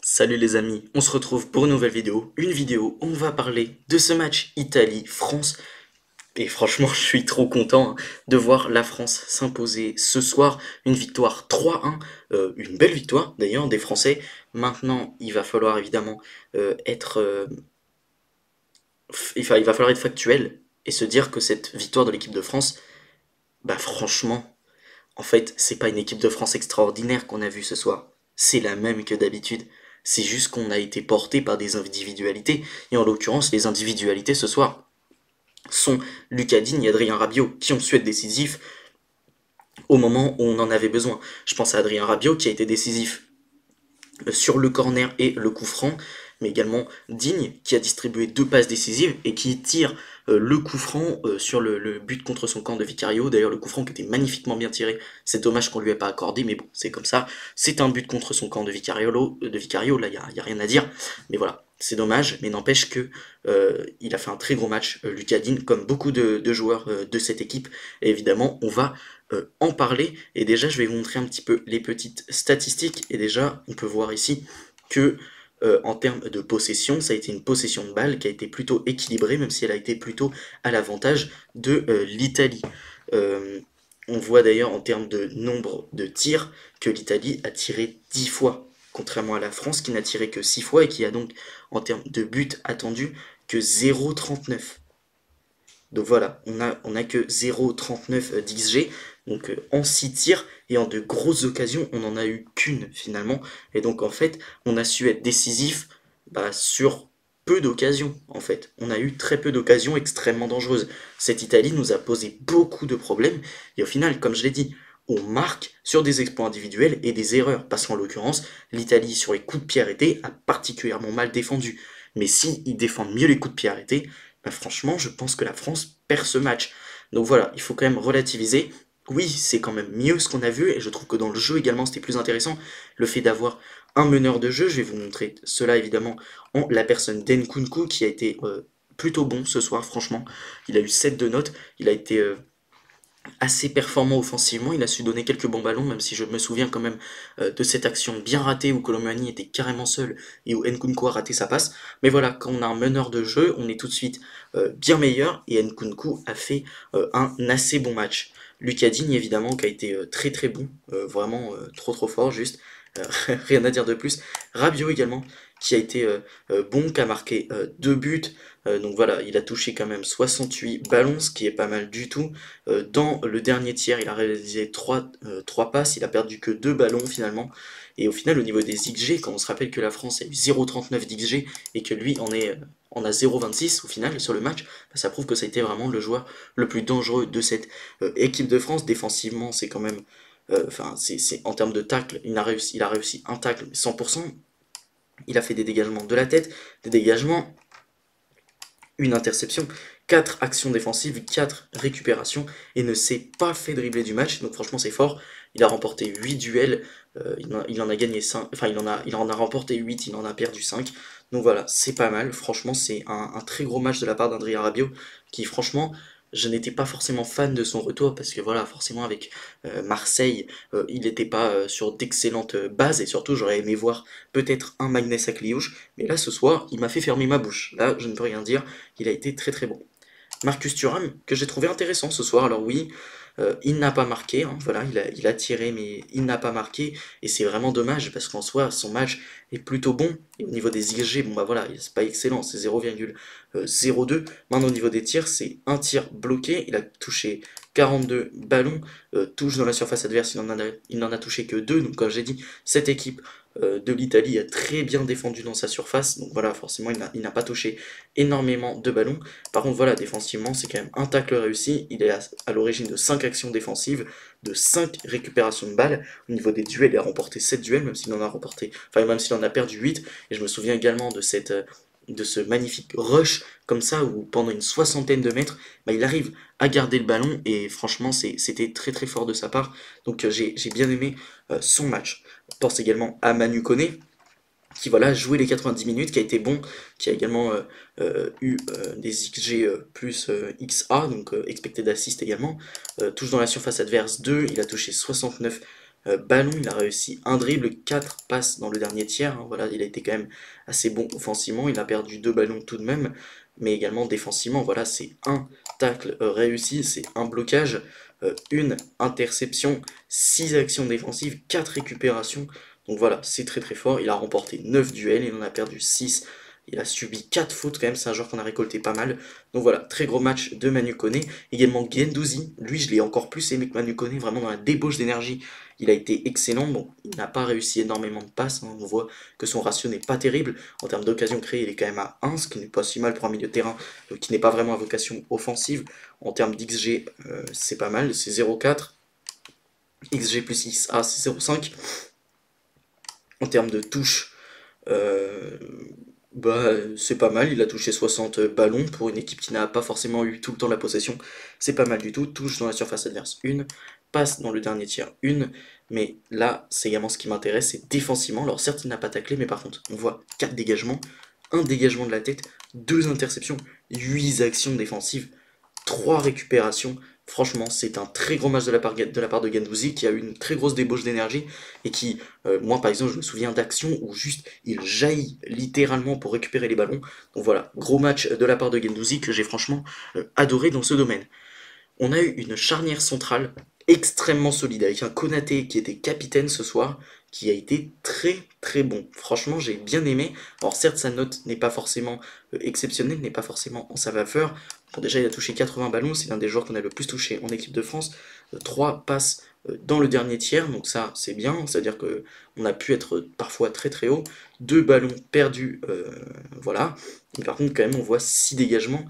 Salut les amis, on se retrouve pour une nouvelle vidéo. Une vidéo où on va parler de ce match Italie-France. Et franchement, je suis trop content de voir la France s'imposer ce soir. Une victoire 3-1, une belle victoire d'ailleurs des Français. Maintenant, il va falloir évidemment être, il va falloir être factuel et se dire que cette victoire de l'équipe de France, bah franchement, en fait, c'est pas une équipe de France extraordinaire qu'on a vue ce soir. C'est la même que d'habitude. C'est juste qu'on a été porté par des individualités. Et en l'occurrence, les individualités ce soir sont Lucas Digne et Adrien Rabiot, qui ont su être décisifs au moment où on en avait besoin. Je pense à Adrien Rabiot qui a été décisif sur le corner et le coup franc, mais également Digne qui a distribué deux passes décisives et qui tire le coup franc sur le but contre son camp de Vicario. D'ailleurs, le coup franc qui était magnifiquement bien tiré. C'est dommage qu'on lui ait pas accordé, mais bon, c'est comme ça. C'est un but contre son camp de Vicario. Là, y a rien à dire. Mais voilà, c'est dommage, mais n'empêche que il a fait un très gros match, Lucas Digne, comme beaucoup de joueurs de cette équipe. Et évidemment, on va en parler. Et déjà, je vais vous montrer un petit peu les petites statistiques. Et déjà, on peut voir ici que en termes de possession, ça a été une possession de balle qui a été plutôt équilibrée, même si elle a été plutôt à l'avantage de l'Italie. On voit d'ailleurs en termes de nombre de tirs que l'Italie a tiré 10 fois, contrairement à la France qui n'a tiré que 6 fois et qui a donc en termes de buts attendus que 0,39. Donc voilà, on a que 0,39 d'XG. Donc en 6 tirs et en de grosses occasions, on n'en a eu qu'une finalement. Et donc en fait, on a su être décisif sur peu d'occasions en fait. On a eu très peu d'occasions extrêmement dangereuses. Cette Italie nous a posé beaucoup de problèmes. Et au final, comme je l'ai dit, on marque sur des exploits individuels et des erreurs. Parce qu'en l'occurrence, l'Italie sur les coups de pied arrêtés a particulièrement mal défendu. Mais si ils défendent mieux les coups de pied arrêtés, bah franchement, je pense que la France perd ce match. Donc voilà, il faut quand même relativiser. Oui, c'est quand même mieux ce qu'on a vu, et je trouve que dans le jeu également c'était plus intéressant. Le fait d'avoir un meneur de jeu, je vais vous montrer cela évidemment en la personne d'Nkunku qui a été plutôt bon ce soir, franchement. Il a eu 7 de notes, il a été assez performant offensivement, il a su donner quelques bons ballons, même si je me souviens quand même de cette action bien ratée où Colomani était carrément seul et où Nkunku a raté sa passe. Mais voilà, quand on a un meneur de jeu, on est tout de suite bien meilleur et Nkunku a fait un assez bon match. Lucas Digne évidemment qui a été très très bon, vraiment trop fort juste. Rien à dire de plus. Rabiot également, qui a été bon, qui a marqué 2 buts. Donc voilà, il a touché quand même 68 ballons, ce qui est pas mal du tout. Dans le dernier tiers, il a réalisé 3 passes, il a perdu que 2 ballons finalement. Et au final, au niveau des XG, quand on se rappelle que la France a eu 0,39 d'XG et que lui en a 0,26 au final sur le match, ça prouve que ça a été vraiment le joueur le plus dangereux de cette équipe de France. Défensivement, c'est quand même enfin, c'est en termes de tacle, il a réussi un tacle 100%. Il a fait des dégagements de la tête, des dégagements, une interception, 4 actions défensives, 4 récupérations, et ne s'est pas fait dribbler du match. Donc franchement, c'est fort. Il a remporté 8 duels, il en a gagné 5, enfin il en a remporté 8, il en a perdu 5. Donc voilà, c'est pas mal. Franchement, c'est un très gros match de la part d'Adrien Rabiot, qui franchement, je n'étais pas forcément fan de son retour, parce que voilà, forcément avec Marseille, il n'était pas sur d'excellentes bases, et surtout j'aurais aimé voir peut-être un Magnès Akliouche, mais là ce soir, il m'a fait fermer ma bouche. Là, je ne peux rien dire, il a été très très bon. Marcus Thuram, que j'ai trouvé intéressant ce soir. Alors oui, il n'a pas marqué, hein, voilà, il a tiré, mais il n'a pas marqué, et c'est vraiment dommage, parce qu'en soi, son match est plutôt bon, et au niveau des IG, bon bah voilà, c'est pas excellent, c'est 0,02. Maintenant au niveau des tirs, c'est un tir bloqué, il a touché 42 ballons, touche dans la surface adverse, il n'en a touché que 2, donc comme j'ai dit, cette équipe de l'Italie a très bien défendu dans sa surface, donc voilà, forcément il n'a pas touché énormément de ballons. Par contre, voilà, défensivement, c'est quand même un tacle réussi. Il est à l'origine de 5 actions défensives, de 5 récupérations de balles. Au niveau des duels, il a remporté 7 duels, même s'il en a remporté, enfin, même s'il en a perdu 8. Et je me souviens également de ce magnifique rush comme ça où pendant une soixantaine de mètres il arrive à garder le ballon et franchement c'était très très fort de sa part, donc j'ai bien aimé son match. On pense également à Manu Koné qui voilà joué les 90 minutes, qui a été bon, qui a également eu des XG plus XA, donc expected assist également, touche dans la surface adverse 2, il a touché 69 ballon, il a réussi un dribble, 4 passes dans le dernier tiers, hein, voilà, il a été quand même assez bon offensivement, il a perdu 2 ballons tout de même, mais également défensivement, voilà, c'est un tacle réussi, c'est un blocage, une interception, 6 actions défensives, 4 récupérations, donc voilà, c'est très très fort, il a remporté 9 duels, il en a perdu 6. Il a subi 4 fautes quand même, c'est un joueur qu'on a récolté pas mal. Donc voilà, très gros match de Manu Koné. Également Guendouzi, lui je l'ai encore plus aimé que Manu Koné, vraiment dans la débauche d'énergie. Il a été excellent, bon, il n'a pas réussi énormément de passes, hein. On voit que son ratio n'est pas terrible. En termes d'occasion créée, il est quand même à 1, ce qui n'est pas si mal pour un milieu de terrain qui n'est pas vraiment à vocation offensive. En termes d'XG, c'est pas mal, c'est 0,4. XG plus XA, c'est 0,5. En termes de touche, euh, bah, c'est pas mal, il a touché 60 ballons pour une équipe qui n'a pas forcément eu tout le temps la possession. C'est pas mal du tout, touche dans la surface adverse, une, passe dans le dernier tiers, une. Mais là, c'est également ce qui m'intéresse, c'est défensivement. Alors certes, il n'a pas taclé, mais par contre, on voit 4 dégagements, un dégagement de la tête, 2 interceptions, 8 actions défensives, 3 récupérations. Franchement, c'est un très gros match de la part de Guendouzi qui a eu une très grosse débauche d'énergie et qui, moi par exemple, je me souviens d'actions où juste il jaillit littéralement pour récupérer les ballons. Donc voilà, gros match de la part de Guendouzi que j'ai franchement adoré dans ce domaine. On a eu une charnière centrale extrêmement solide avec un Konaté qui était capitaine ce soir, qui a été très très bon. Franchement, j'ai bien aimé. Alors certes, sa note n'est pas forcément exceptionnelle, n'est pas forcément en sa faveur. Bon, déjà, il a touché 80 ballons, c'est l'un des joueurs qu'on a le plus touché en équipe de France. 3 passes dans le dernier tiers, donc ça c'est bien, c'est-à-dire que on a pu être parfois très très haut. 2 ballons perdus, voilà. Mais par contre, quand même, on voit 6 dégagements,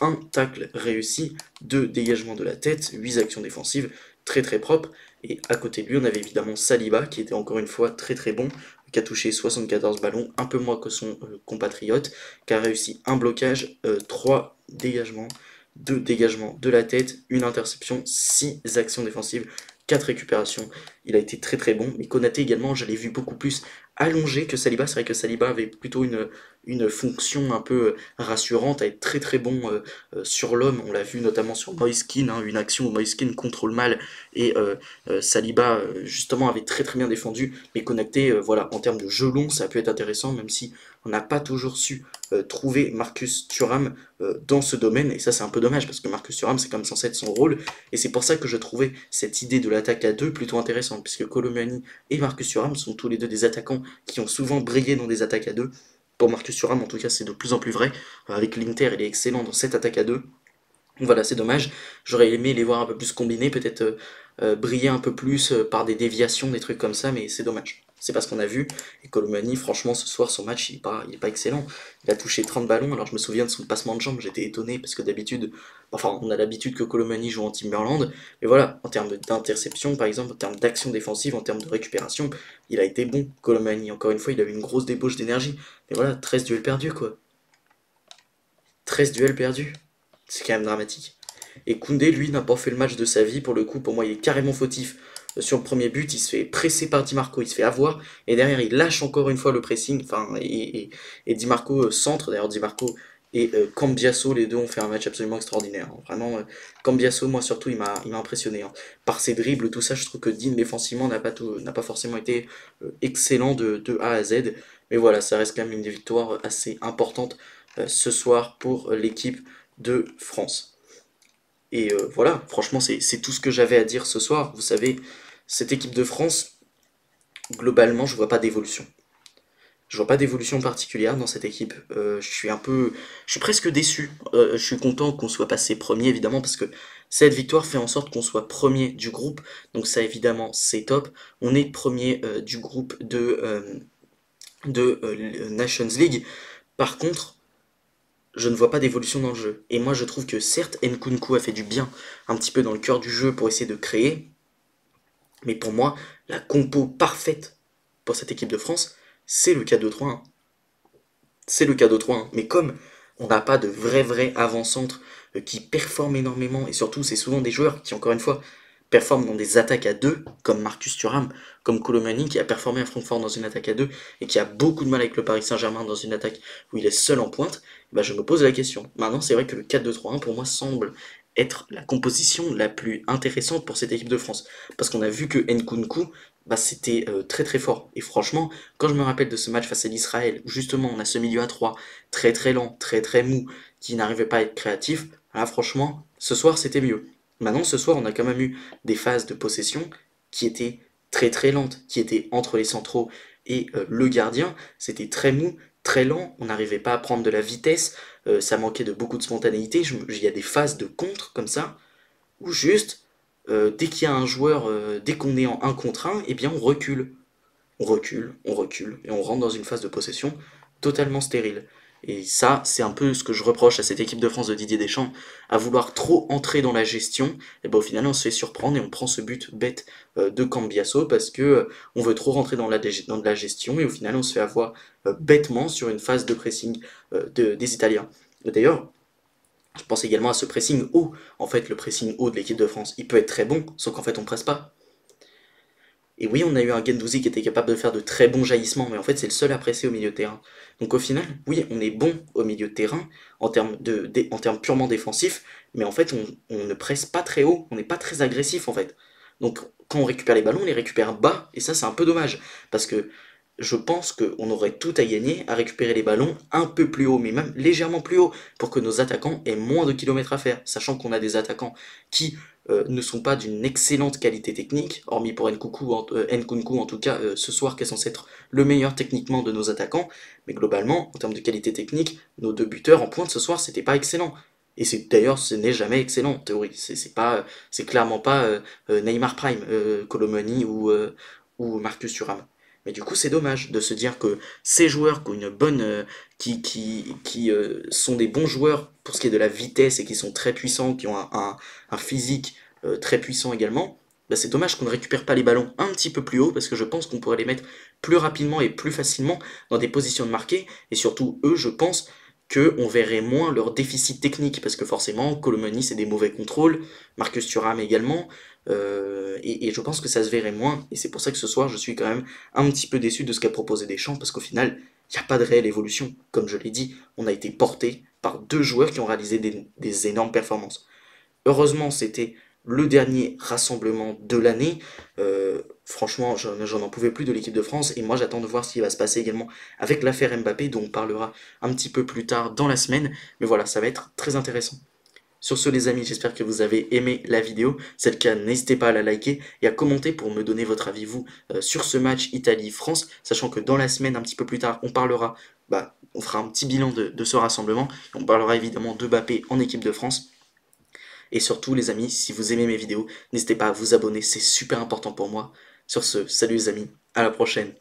un tacle réussi, 2 dégagements de la tête, 8 actions défensives, très très propre. Et à côté de lui, on avait évidemment Saliba, qui était encore une fois très très bon, qui a touché 74 ballons, un peu moins que son compatriote, qui a réussi un blocage, 3 dégagements, 2 dégagements de la tête, une interception, 6 actions défensives, 4 récupérations. Il a été très très bon. Mais Konaté également, je l'ai vu beaucoup plus allongé que Saliba. C'est vrai que Saliba avait plutôt une fonction un peu rassurante, à être très très bon sur l'homme. On l'a vu notamment sur Moiskin, hein, une action où Moiskin contrôle mal et Saliba justement avait très très bien défendu. Mais Konaté, voilà, en termes de jeu long, ça a pu être intéressant, même si on n'a pas toujours su trouver Marcus Thuram dans ce domaine. Et ça, c'est un peu dommage parce que Marcus Thuram, c'est comme censé être son rôle. Et c'est pour ça que je trouvais cette idée de l'attaque à deux plutôt intéressante, puisque Colomani et Marcus Thuram sont tous les deux des attaquants qui ont souvent brillé dans des attaques à deux. Pour Marcus Thuram, en tout cas, c'est de plus en plus vrai. Avec l'Inter, il est excellent dans cette attaque à deux. Voilà, c'est dommage. J'aurais aimé les voir un peu plus combinés, peut-être briller un peu plus par des déviations, des trucs comme ça, mais c'est dommage. C'est pas ce qu'on a vu. Et Colomani, franchement, ce soir, son match, il est pas excellent. Il a touché 30 ballons, alors je me souviens de son passement de jambes, j'étais étonné, parce que d'habitude, enfin, on a l'habitude que Colomani joue en Timberland, mais voilà, en termes d'interception, par exemple, en termes d'action défensive, en termes de récupération, il a été bon, Colomani. Encore une fois, il a eu une grosse débauche d'énergie. Mais voilà, 13 duels perdus, quoi. 13 duels perdus. C'est quand même dramatique. Et Koundé, lui, n'a pas fait le match de sa vie. Pour le coup, pour moi, il est carrément fautif. Sur le premier but, il se fait presser par Di Marco, il se fait avoir. Et derrière, il lâche encore une fois le pressing. Enfin, et Di Marco centre. D'ailleurs, Di Marco et Cambiasso, les deux ont fait un match absolument extraordinaire. Vraiment, Cambiasso, moi surtout, il m'a impressionné. Hein. Par ses dribbles, tout ça, je trouve que Dean, défensivement, n'a pas forcément été excellent de A à Z. Mais voilà, ça reste quand même une des victoires assez importantes ce soir pour l'équipe de France. Et voilà, franchement, c'est tout ce que j'avais à dire ce soir. Vous savez, cette équipe de France, globalement, je vois pas d'évolution. Je vois pas d'évolution particulière dans cette équipe. Je suis presque déçu. Je suis content qu'on soit passé premier, évidemment, parce que cette victoire fait en sorte qu'on soit premier du groupe. Donc ça, évidemment, c'est top. On est premier du groupe de Nations League. Par contre, je ne vois pas d'évolution dans le jeu. Et moi, je trouve que certes, Nkunku a fait du bien un petit peu dans le cœur du jeu pour essayer de créer, mais pour moi, la compo parfaite pour cette équipe de France, c'est le 4-2-3-1. C'est le 4-2-3-1. Mais comme on n'a pas de vrai avant-centre qui performe énormément, et surtout, c'est souvent des joueurs qui, encore une fois, performent dans des attaques à deux, comme Marcus Thuram, comme Colomani, qui a performé à Francfort dans une attaque à deux, et qui a beaucoup de mal avec le Paris Saint-Germain dans une attaque où il est seul en pointe, bah je me pose la question. Maintenant, c'est vrai que le 4-2-3-1, pour moi, semble être la composition la plus intéressante pour cette équipe de France. Parce qu'on a vu que Nkunku, bah, c'était très très fort. Et franchement, quand je me rappelle de ce match face à l'Israël, où justement on a ce milieu à 3 très très lent, très très mou, qui n'arrivait pas à être créatif, là franchement, ce soir c'était mieux. Maintenant, ce soir, on a quand même eu des phases de possession qui étaient très très lentes, qui étaient entre les centraux et le gardien. C'était très mou, très lent, on n'arrivait pas à prendre de la vitesse, ça manquait de beaucoup de spontanéité. Il y a des phases de contre comme ça, où juste, dès qu'il y a un joueur, dès qu'on est en un contre un, eh bien on recule. On recule, on recule, et on rentre dans une phase de possession totalement stérile. Et ça, c'est un peu ce que je reproche à cette équipe de France de Didier Deschamps, à vouloir trop entrer dans la gestion. Et ben au final, on se fait surprendre et on prend ce but bête de Cambiasso parce que on veut trop rentrer dans dans de la gestion et au final, on se fait avoir bêtement sur une phase de pressing des Italiens. D'ailleurs, je pense également à ce pressing haut. En fait, le pressing haut de l'équipe de France, il peut être très bon, sauf qu'en fait, on presse pas. Et oui, on a eu un Guendouzi qui était capable de faire de très bons jaillissements, mais en fait, c'est le seul à presser au milieu de terrain. Donc au final, oui, on est bon au milieu de terrain en termes purement défensifs, mais en fait, on ne presse pas très haut, on n'est pas très agressif en fait. Donc quand on récupère les ballons, on les récupère bas, et ça, c'est un peu dommage, parce que je pense qu'on aurait tout à gagner à récupérer les ballons un peu plus haut, mais même légèrement plus haut, pour que nos attaquants aient moins de kilomètres à faire, sachant qu'on a des attaquants qui ne sont pas d'une excellente qualité technique, hormis pour Nkunku en tout cas, ce soir qui est censé être le meilleur techniquement de nos attaquants, mais globalement, en termes de qualité technique, nos deux buteurs en pointe ce soir, c'était pas excellent. Et c'est d'ailleurs, ce n'est jamais excellent en théorie. C'est clairement pas Neymar Prime, Colomani ou Marcus Thuram. Mais du coup, c'est dommage de se dire que ces joueurs qui ont une bonne, qui sont des bons joueurs pour ce qui est de la vitesse et qui sont très puissants, qui ont un physique très puissant également, bah c'est dommage qu'on ne récupère pas les ballons un petit peu plus haut parce que je pense qu'on pourrait les mettre plus rapidement et plus facilement dans des positions de marqué. Et surtout, eux, je pense qu'on verrait moins leur déficit technique parce que forcément, Colomani, c'est des mauvais contrôles, Marcus Thuram également. Et je pense que ça se verrait moins. Et c'est pour ça que ce soir, je suis quand même un petit peu déçu de ce qu'a proposé Deschamps parce qu'au final, il n'y a pas de réelle évolution. Comme je l'ai dit, on a été porté par deux joueurs qui ont réalisé des énormes performances. Heureusement, c'était le dernier rassemblement de l'année. Franchement, j'en en pouvais plus de l'équipe de France et moi j'attends de voir ce qui va se passer également avec l'affaire Mbappé dont on parlera un petit peu plus tard dans la semaine. Mais voilà, ça va être très intéressant. Sur ce les amis, j'espère que vous avez aimé la vidéo. Si c'est le cas, n'hésitez pas à la liker et à commenter pour me donner votre avis, vous, sur ce match Italie-France, sachant que dans la semaine, un petit peu plus tard, on parlera, on fera un petit bilan de ce rassemblement. On parlera évidemment de Mbappé en équipe de France. Et surtout les amis, si vous aimez mes vidéos, n'hésitez pas à vous abonner, c'est super important pour moi. Sur ce, salut les amis, à la prochaine.